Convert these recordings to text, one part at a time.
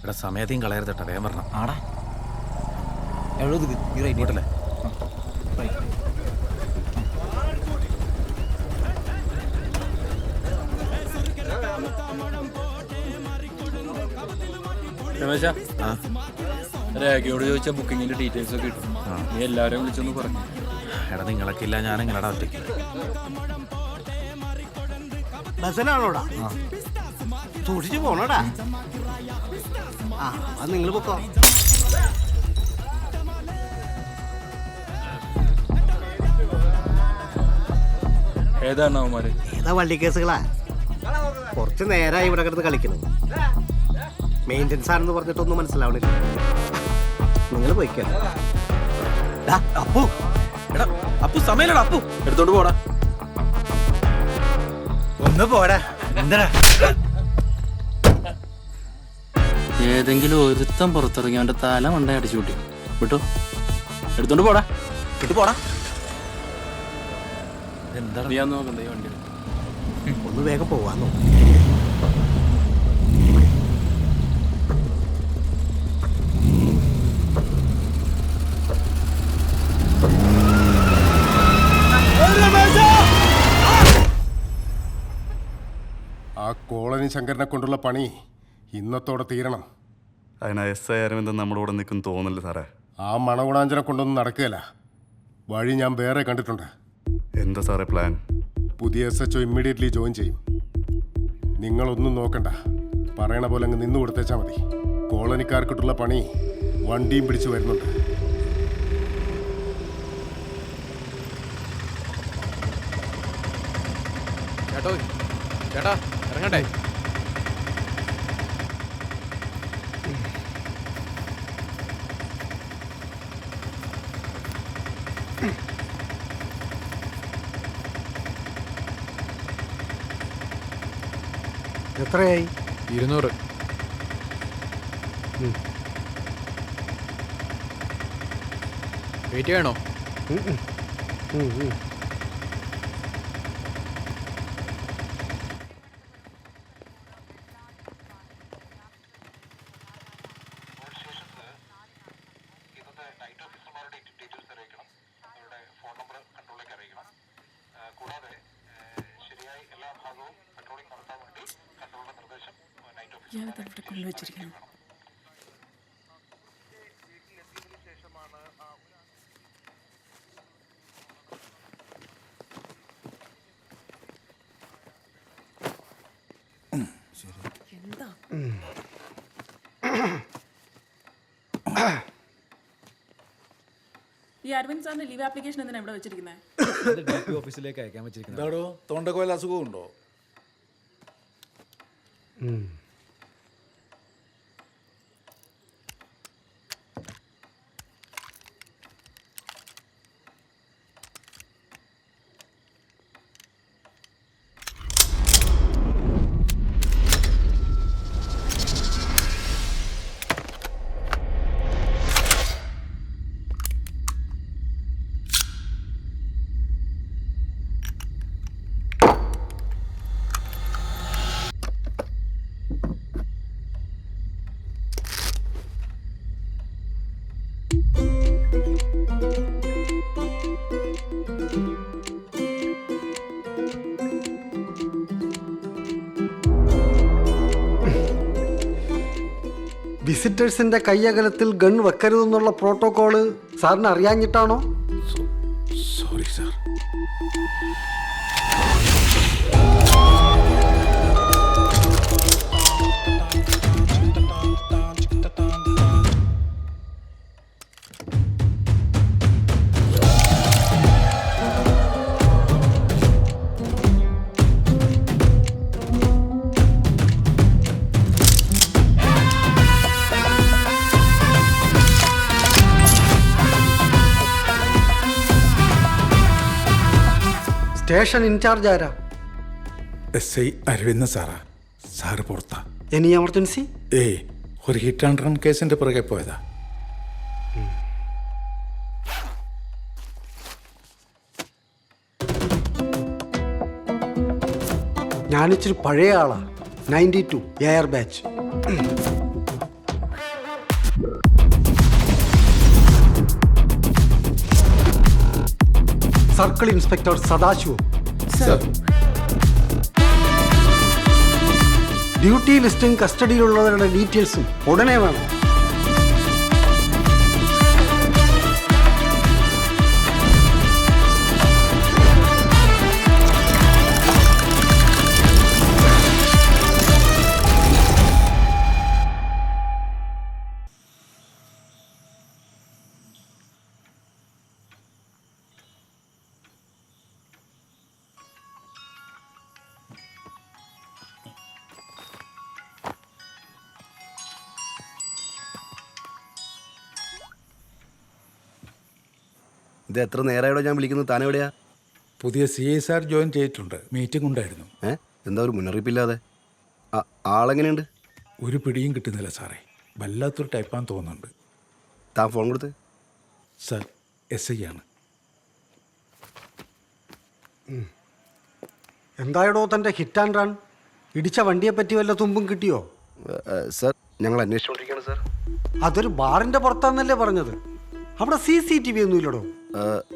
ഇവിടെ സമയത്തെയും കളയരുതട്ടെ, വേഗം വരണം. ആടാ എഴുപത് ഇങ്ങോട്ടല്ലേ? രമേശ, രേഖയോട് ചോദിച്ച ബുക്കിങ്ങിന്റെ ഡീറ്റെയിൽസ് ഒക്കെ കിട്ടും. നീ എല്ലാവരെയും വിളിച്ചൊന്ന് പറഞ്ഞു. എടാ നിങ്ങളൊക്കെ ഇല്ല, ഞാൻ എങ്ങനെടാ ഒറ്റയ്ക്ക്? ബസ്സിലാണോടാ? സൂക്ഷിച്ചു പോണോടാ. ആ അത് നിങ്ങൾ പൊക്കോ. ഏതാണ് അവന്മാര്? ഏതാ വള്ളി കേസുകളാ? കുറച്ച് നേരമായി ഇവിടെ കിടന്ന് കളിക്കുന്നത്. മെയിൻ്റെനൻസ് ആണെന്ന് പറഞ്ഞിട്ടൊന്നും മനസ്സിലാവണില്ല. നിങ്ങൾ പോയിക്കോ. അപ്പു, എടാ അപ്പു സമയല്ലടാ. അപ്പു എടുത്തോണ്ട് പോടാ. ഒന്ന് പോടാ. എന്താ ഏതെങ്കിലും ഒരുത്തം പുറത്തിറങ്ങി അവന്റെ തല മണ്ട അടിച്ചു കൂട്ടി വിട്ടോ. എടുത്തോണ്ട് പോടാ. ഇട്ട് പോടാ. എന്താണ് നീ നോക്കണ്ടേ വണ്ടി? ഒന്ന് വേഗം പോവാന്നോ. ആ കോളനി ശങ്കരനെ കൊണ്ടുള്ള പണി ഇന്നത്തോടെ തീരണം. അതിനാ എസ് ഐ അരവിന്ദൻ നമ്മുടെ കൂടെ നിൽക്കും തോന്നില്ല സാറേ. ആ മണകുണാഞ്ചനെ കൊണ്ടൊന്നും നടക്കുകയില്ല. വഴി ഞാൻ വേറെ കണ്ടിട്ടുണ്ട്. എന്താ സാറേ പ്ലാൻ? പുതിയ SHO ഇമ്മീഡിയറ്റ്ലി ജോയിൻ ചെയ്യും. നിങ്ങളൊന്നും നോക്കണ്ട, പറയണ പോലെ അങ്ങ് നിന്ന് കൊടുത്തേച്ചാൽ മതി. കോളനിക്കാർക്കിട്ടുള്ള പണി വണ്ടിയും പിടിച്ച് വരുന്നുണ്ട്. ചേട്ടാ ഇറങ്ങണ്ടേ? എത്രയായി? 200. വെയിറ്റ് ചെയ്യണോ? ഇയാളെ ഇവിടെ കൊണ്ടുവച്ചിരിക്കണം. എന്താ ഈ അരവിന്ദ് സാറിന്റെ ലീവ് ആപ്ലിക്കേഷൻ എന്തിനാ ഇവിടെ വെച്ചിരിക്കുന്നത്? ഓഫീസിലേക്ക് അയക്കാൻ വെച്ചിരിക്കുന്നത്. എന്താടോ തൊണ്ടക്കോല അസുഖമുണ്ടോ? വിസിറ്റേഴ്സിന്റെ കയ്യകലത്തിൽ ഗൺ വെക്കരുതെന്നുള്ള പ്രോട്ടോകോള് സാറിന് അറിയാഞ്ഞിട്ടാണോ? Sorry sir. സ്റ്റേഷൻ ഇൻചാർജ് ആരാ? SI അരവിന്ദൻ സാറാ. സാറ് പുറത്താ. Any emergency? ഏയ്, ഒരു ഹിറ്റ് ആൻഡ് റൺ കേസിന്റെ പുറകെ പോയതാ. ഞാനിച്ചിരി പഴയ ആളാ. 92 air batch. Circle inspector Sadashivam. Duty ലിസ്റ്റും കസ്റ്റഡിയിലുള്ളവരുടെ ഡീറ്റെയിൽസും ഉടനെ വേണം. ഇത് എത്ര നേരമായിടോ ഞാൻ വിളിക്കുന്നത്? താൻ എവിടെയാ? പുതിയ CSR ജോയിൻ ചെയ്തിട്ടുണ്ട്. മീറ്റിംഗ് ഉണ്ടായിരുന്നു. എന്താ ഒരു മുന്നറിയിപ്പില്ലാതെ? ആളെങ്ങനെയുണ്ട്? ഒരു പിടിയും കിട്ടുന്നില്ല സാറേ. വല്ലാത്തൊരു ടൈപ്പാന്ന് തോന്നുന്നുണ്ട്. താൻ ഫോൺ കൊടുത്ത്. സാർ SI ആണ്. എന്തായടോ തൻ്റെ ഹിറ്റ് ആൻഡ് റൺ? ഇടിച്ച വണ്ടിയെ പറ്റി വല്ല തുമ്പും കിട്ടിയോ? സർ ഞങ്ങൾ അന്വേഷിച്ചുകൊണ്ടിരിക്കുകയാണ് സർ. അതൊരു ബാറിൻ്റെ പുറത്താന്നല്ലേ പറഞ്ഞത്? അവിടെ CCTV ഒന്നും ഇല്ലടോ.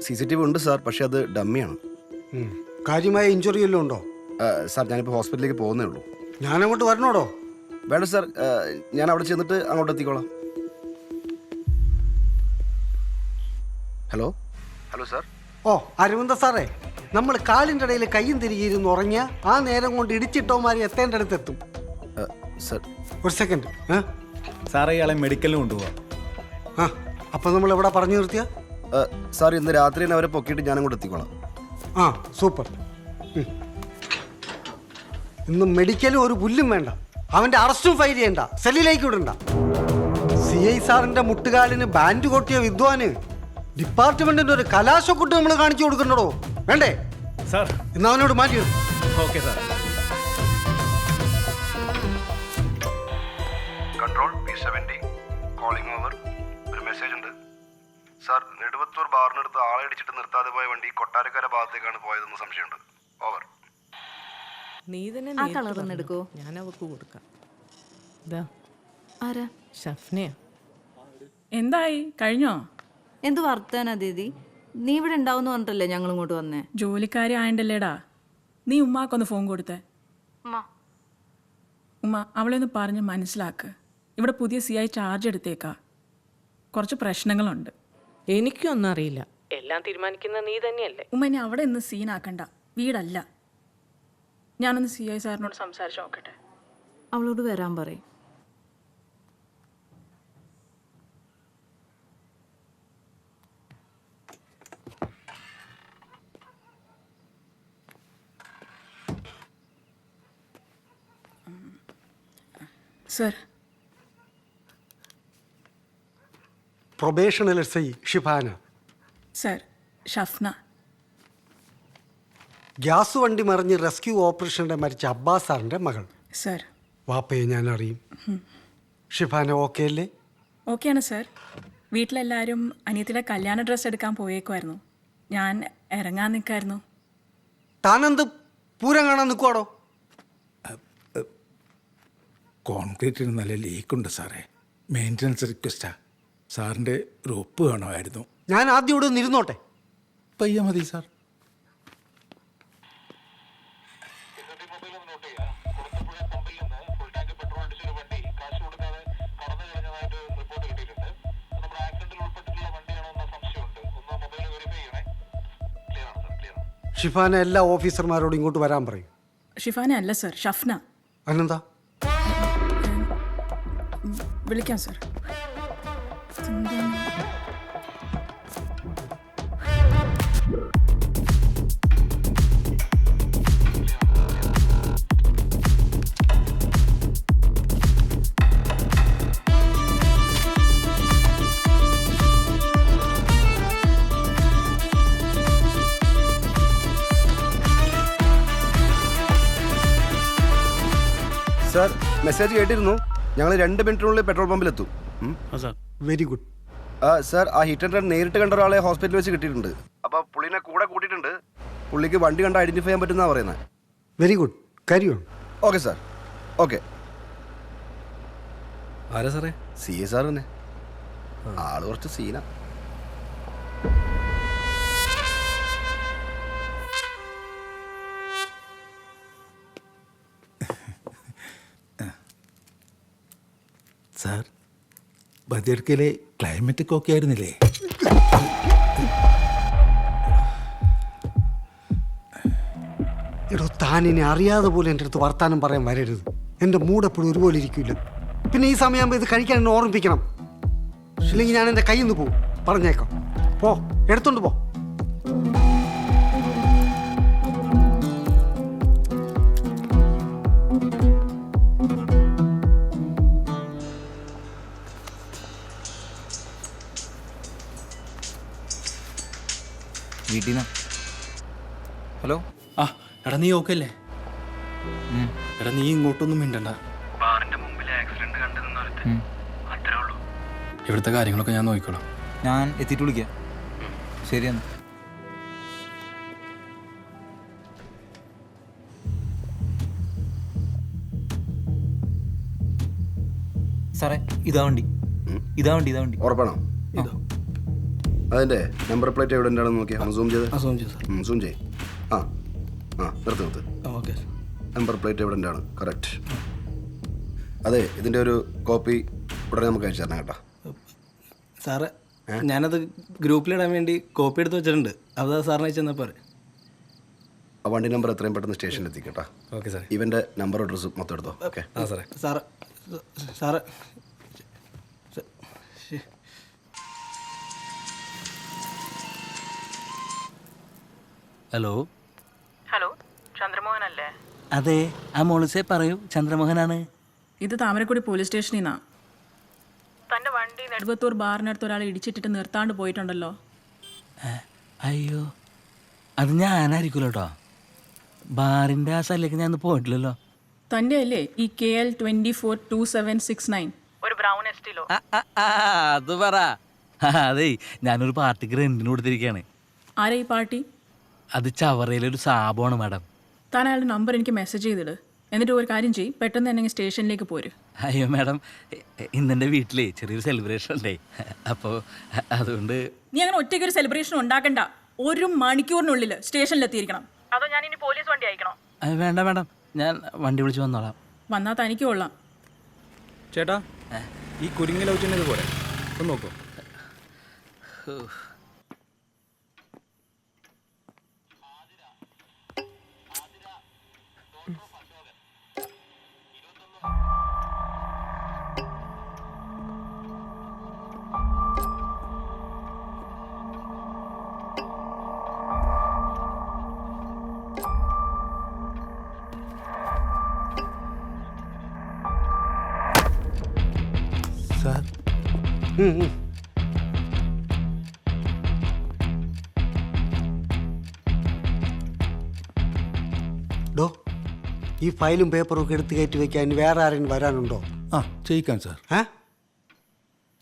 CCTV ഉണ്ട് സാർ, പക്ഷെ അത് ഡമ്മിയാണ്. കാര്യമായ ഇഞ്ചുറി വല്ലതും ഉണ്ടോ? സാർ ഞാനിപ്പോൾ ഹോസ്പിറ്റലിലേക്ക് പോകുന്നേ ഉള്ളൂ. ഞാനങ്ങോട്ട് വരണോടോ? വേണ്ട സാർ, ഞാൻ അവിടെ ചെന്നിട്ട് അങ്ങോട്ട് എത്തിക്കോളാം. Hello sir. ഓ അരവിന്ദ സാറേ, നമ്മൾ കാലിൻ്റെ ഇടയിൽ കയ്യും തിരികെയിരുന്ന് ഉറങ്ങിയ ആ നേരം കൊണ്ട് ഇടിച്ചിട്ടോമാരി എത്തേണ്ടടുത്ത് എത്തും. സാർ ഒരു സെക്കൻഡ്. സാറേ ഇയാളെ മെഡിക്കലിന് കൊണ്ടുപോകാം. ആ അപ്പം നമ്മൾ എവിടെ പറഞ്ഞു നിർത്തിയ? സാർ ഇന്ന് രാത്രി തന്നെ അവരെ പൊക്കിയിട്ട് ഞാൻ അങ്ങോട്ട് എത്തിക്കോളാം. ആ സൂപ്പർ. ഇന്ന് മെഡിക്കലും ഒരു പുല്ലും വേണ്ട. അവൻ്റെ അറസ്റ്റും ഫയൽ ചെയ്യണ്ട, സെല്ലിലേക്ക് വിടണ്ട. CI സാറിൻ്റെ മുട്ടുകാലിന് ബാൻഡ് കൊട്ടിയ വിദ്വാന് ഡിപ്പാർട്ട്മെന്റിന്റെ ഒരു കലാശക്കൊട്ട് നമ്മൾ കാണിച്ചു കൊടുക്കണ്ടോ? വേണ്ടേ സാർ? ഇന്ന് അവനോട് മാറ്റി. Okay sir. Control P70 calling over. ഒരു മെസ്സേജ് ഉണ്ട് സാർ. നെടുവത്തൂർ ബാറിനടുത്ത് ആളെ ഇടിച്ചിട്ട് നിർത്താതെ പോയ വണ്ടി കൊട്ടാരക്കര ഭാഗത്തേക്കാണ് പോയതെന്ന് സംശയമുണ്ട്. ഓവർ. നീ തന്നെ ആ കളർ ഒന്ന് എടുക്കോ? ഞാൻ അവർക്ക് കൊടുക്കാം. ഇതാ ആരാ? ഷഫ്നയാ. എന്തായി കഴിഞ്ഞോ? എന്ത് വർത്താനാ ദീദി? നീ ഇവിടെ ഉണ്ടാവുന്ന പറഞ്ഞിട്ടല്ലേ ഞങ്ങൾ ഇങ്ങോട്ട് വന്നേ? ജോലിക്കാരി ആയണ്ടല്ലേടാ. നീ ഉമ്മാക്കൊന്ന് ഫോൺ കൊടുത്തേ. ഉമ്മ അവളെ ഒന്ന് പറഞ്ഞ് മനസ്സിലാക്ക്. ഇവിടെ പുതിയ CI ചാർജ് എടുത്തേക്കാ. കുറച്ച് പ്രശ്നങ്ങളുണ്ട്. എനിക്കൊന്നും അറിയില്ല. എല്ലാം തീരുമാനിക്കുന്ന നീ തന്നെയല്ലേ? ഉമ്മ ഇനി അവിടെ നിന്ന് സീനാക്കണ്ട. വീടല്ല. ഞാനൊന്ന് CI സാറിനോട് സംസാരിച്ച് നോക്കട്ടെ. അവളോട് വരാൻ പറയും. Sir. Probational SI Shifana. Sir Shafna. Gas വണ്ടി മറിഞ്ഞ് റെസ്ക്യൂ ഓപ്പറേഷനിടെ മരിച്ച അബ്ബാസ് സാറിൻ്റെ മകൾ. സർ. വാപ്പയെ ഞാൻ അറിയും. ഷിഫാന ഓക്കെ അല്ലേ? ഓക്കെയാണ് സർ. വീട്ടിലെല്ലാവരും അനിയത്തിയുടെ കല്യാണ ഡ്രസ്സ് എടുക്കാൻ പോയേക്കുമായിരുന്നു. ഞാൻ ഇറങ്ങാൻ നിൽക്കായിരുന്നു. താനെന്ത് പൂരം കാണാൻ നിൽക്കുവാടോ? കോൺക്രീറ്റിന് നല്ല ലീക്കുണ്ട് സാറേ. മെയിൻ്റനൻസ് റിക്വസ്റ്റാ. സാറിൻ്റെ ഒരു ഒപ്പ് വേണമായിരുന്നു. ഞാൻ ആദ്യം ഇവിടെ ഒന്ന് ഇരുന്നോട്ടെ. പയ്യ മതി സാർ. ഷിഫാന എല്ലാ ഓഫീസർമാരോടും ഇങ്ങോട്ട് വരാൻ പറയും. ഷിഫാന അല്ല സർ, ഷഫ്ന. അതെന്താ? വിളിക്കാം സർ. സാർ മെസ്സേജ് കേട്ടിരുന്നു. ഞങ്ങൾ 2 മിനിറ്റിനുള്ളിൽ പെട്രോൾ പമ്പിലെത്തും. Very good. സാർ ആ ഹിറ്റ് ആൻഡ് റൺ നേരിട്ട് കണ്ട ഒരാളെ ഹോസ്പിറ്റലിൽ വെച്ച് കിട്ടിയിട്ടുണ്ട്. അപ്പോൾ പുള്ളിനെ കൂടെ കൂട്ടിയിട്ടുണ്ട്. പുള്ളിക്ക് വണ്ടി കണ്ട് ഐഡന്റിഫൈ ചെയ്യാൻ പറ്റുന്ന പറയുന്നത്. Very good. കാര്യം. Okay sir. ഓക്കെ. ആരാ സാറേ? CI സാർ തന്നെ. ആള് കുറച്ച് സീനാ. സാർ ബദിയടുക്കയിലെ ക്ലൈമറ്റൊക്കെ ഓക്കെ ആയിരുന്നില്ലേ? എടോ, താനിനെ അറിയാതെ പോലും എൻ്റെ അടുത്ത് വർത്താനം പറയാൻ വരരുത്. എൻ്റെ മൂഡ് എപ്പോഴും ഒരുപോലെ ഇരിക്കില്ല. പിന്നെ ഈ സമയമാകുമ്പോൾ ഇത് കഴിക്കാൻ എന്നെ ഓർമ്മിപ്പിക്കണം. ഇല്ലെങ്കിൽ ഞാൻ എൻ്റെ കയ്യിൽ നിന്ന് പോകും. പറഞ്ഞേക്കാം. പോ, എടുത്തോണ്ട് പോ. വീട്ടിൽ ഹലോ. ആ എടാ നീ ഓക്കെ അല്ലേ? എടാ നീ ഇങ്ങോട്ടൊന്നും മിണ്ടണ്ട. ഇവിടുത്തെ കാര്യങ്ങളൊക്കെ ഞാൻ നോക്കിക്കോളാം. ഞാൻ എത്തിയിട്ട് വിളിക്കാം. ശരിയെന്നാ. സാറേ ഇതാ വണ്ടി. ഇതാ വണ്ടി. ഉറപ്പാണോ? അതിൻ്റെ നമ്പർ പ്ലേറ്റ് എവിടെ ഉണ്ടാണെന്ന് നോക്കിയാൽ സൂം ചെയ്ത് സൂം ചെയ്യ്. ആ നിർത്ത്. ഓക്കെ. നമ്പർ പ്ലേറ്റ് എവിടെ ഉണ്ടാണ്? കറക്റ്റ്. അതെ, ഇതിൻ്റെ ഒരു കോപ്പി ഉടനെ നമുക്ക് അയച്ചു തരണം കേട്ടോ. സാറേ ഞാനത് ഗ്രൂപ്പിലിടാൻ വേണ്ടി കോപ്പി എടുത്ത് വെച്ചിട്ടുണ്ട്. അത് സാറിന് അയച്ചു തന്നാൽ പോരെ? ആ വണ്ടി നമ്പർ എത്രയും പെട്ടെന്ന് സ്റ്റേഷനിൽ എത്തിക്കട്ടോ. Okay sir. ഇവൻ്റെ നമ്പർ അഡ്രസ്സ് മൊത്തം എടുത്തോ. ഓക്കെ. ആ സാറേ. Sir hello. ഹലോ, ചന്ദ്രമോഹൻ അല്ലേ? അതെ, ആ മോളിസെ പറയൂ, ചന്ദ്രമോഹനാണ്. ഇത് താമരക്കുടി പോലീസ് സ്റ്റേഷനിൽ നിന്നാ. തൻ്റെ വണ്ടി നെടുവത്തൂർ ബാറിനടുത്ത് ഒരാൾ ഇടിച്ചിട്ടിട്ട് നിർത്താണ്ട് പോയിട്ടുണ്ടല്ലോ. അയ്യോ, അത് ഞാനായിരിക്കുമല്ലോ കേട്ടോ. ബാറിൻ്റെ ആ സ്ഥലത്തേക്ക് ഞാൻ പോയിട്ടില്ലല്ലോ. തൻ്റെ അല്ലേ ഈ KL 242769 ഒരു ബ്രൗൺ എസ്റ്റിലോ? അത് പറ. അതെ, ഞാനൊരു പാർട്ടിക്ക് റെന്റിന് കൊടുത്തിരിക്കുകയാണ്. ആരാ ഈ പാർട്ടി? അത് ചവറയിലൊരു സാബമാണ് മാഡം. താൻ അയാളുടെ നമ്പർ എനിക്ക് മെസ്സേജ് ചെയ്തിട്. എന്നിട്ട് ഒരു കാര്യം ചെയ്യും, പെട്ടെന്ന് തന്നെ സ്റ്റേഷനിലേക്ക് പോര്. അയ്യോ മാഡം, ഇന്നെൻ്റെ വീട്ടിലേ ചെറിയൊരു സെലിബ്രേഷൻ ഉണ്ടേ. അപ്പോൾ അതുകൊണ്ട് നീ അങ്ങനെ ഒറ്റയ്ക്കൊരു സെലിബ്രേഷൻ ഉണ്ടാക്കണ്ട. 1 മണിക്കൂറിനുള്ളിൽ സ്റ്റേഷനിലെത്തിയിരിക്കണം. അതോ ഞാൻ ഇനി പോലീസ് വണ്ടി അയക്കണോ? വേണ്ട മാഡം, ഞാൻ വണ്ടി വിളിച്ച് വന്നോളാം. വന്നാൽ തനിക്ക് കൊള്ളാം. ചേട്ടാ, ഈ കുരുങ്ങി ലവ് ചെയ്യുന്നത് പോലെ ഒന്ന് നോക്കൂ. സാർ ഡോ, ഈ ഫയലും പേപ്പറും ഒക്കെ എടുത്ത് കയറ്റി വെക്കാൻ വേറെ ആരെങ്കിലും വരാനുണ്ടോ? ആ ചെയ്യിക്കാം സാർ. ഏ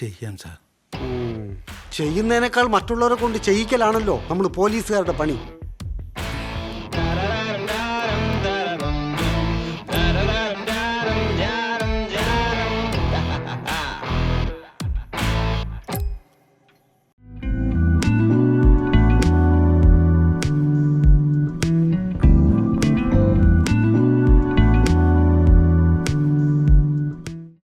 ചെയ്യാം സാർ. ചെയ്യുന്നതിനേക്കാൾ മറ്റുള്ളവരെ കൊണ്ട് ചെയ്യിക്കലാണല്ലോ നമ്മൾ പോലീസുകാരുടെ പണി.